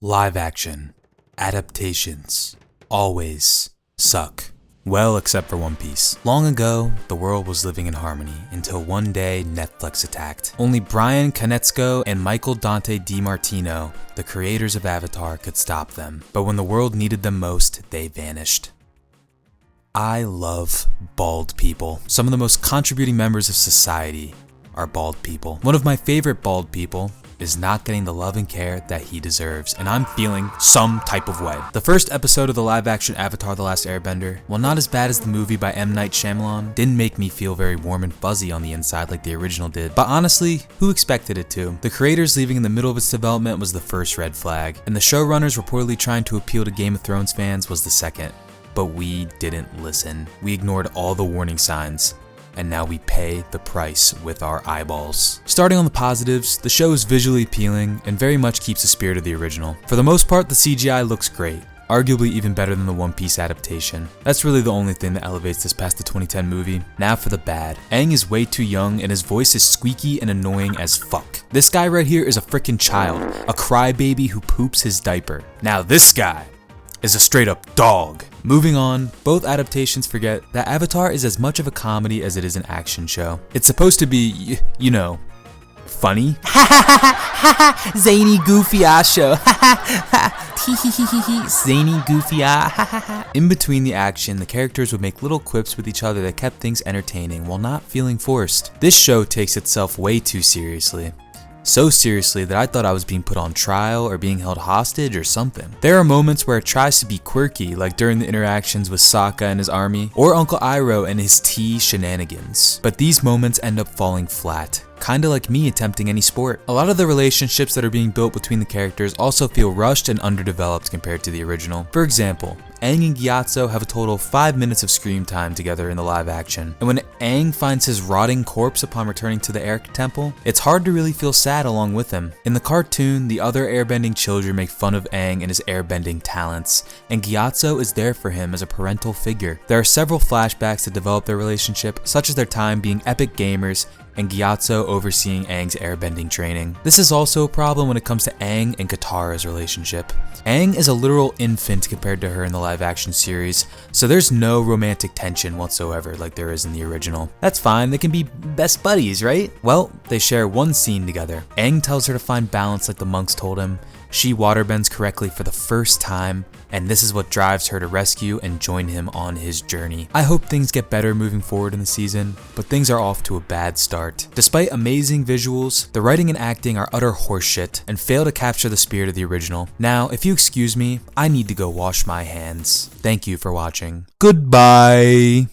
Live action adaptations always suck. Well, except for One Piece. Long ago, the world was living in harmony until one day Netflix attacked. Only Brian Konietzko and Michael Dante DiMartino, the creators of Avatar, could stop them. But when the world needed them most, they vanished. I love bald people. Some of the most contributing members of society are bald people. One of my favorite bald people is not getting the love and care that he deserves, and I'm feeling some type of way. The first episode of the live-action Avatar: The Last Airbender, while not as bad as the movie by M. Night Shyamalan, didn't make me feel very warm and fuzzy on the inside like the original did. But honestly, who expected it to? The creators leaving in the middle of its development was the first red flag, and the showrunners reportedly trying to appeal to Game of Thrones fans was the second. But we didn't listen. We ignored all the warning signs, and now we pay the price with our eyeballs. Starting on the positives, the show is visually appealing and very much keeps the spirit of the original. For the most part, the CGI looks great, arguably even better than the One Piece adaptation. That's really the only thing that elevates this past the 2010 movie. Now for the bad. Aang is way too young and his voice is squeaky and annoying as fuck. This guy right here is a freaking child, a crybaby who poops his diaper. Now this guy is a straight up dog. Moving on, both adaptations forget that Avatar is as much of a comedy as it is an action show. It's supposed to be, you know, funny. Zany goofy ass show. Zany goofy ah. In between the action, the characters would make little quips with each other that kept things entertaining while not feeling forced. This show takes itself way too seriously. So seriously that I thought I was being put on trial or being held hostage or something. There are moments where it tries to be quirky, like during the interactions with Sokka and his army, or Uncle Iroh and his tea shenanigans. But these moments end up falling flat. Kinda like me attempting any sport. A lot of the relationships that are being built between the characters also feel rushed and underdeveloped compared to the original. For example, Aang and Gyatso have a total of 5 minutes of screen time together in the live action. And when Aang finds his rotting corpse upon returning to the Air Temple, it's hard to really feel sad along with him. In the cartoon, the other airbending children make fun of Aang and his airbending talents, and Gyatso is there for him as a parental figure. There are several flashbacks that develop their relationship, such as their time being epic gamers and Gyatso overseeing Aang's airbending training. This is also a problem when it comes to Aang and Katara's relationship. Aang is a literal infant compared to her in the live action series, so there's no romantic tension whatsoever like there is in the original. That's fine, they can be best buddies, right? Well, they share one scene together. Aang tells her to find balance like the monks told him. She waterbends correctly for the first time, and this is what drives her to rescue and join him on his journey. I hope things get better moving forward in the season, but things are off to a bad start. Despite amazing visuals, the writing and acting are utter horseshit and fail to capture the spirit of the original. Now, if you excuse me, I need to go wash my hands. Thank you for watching. Goodbye!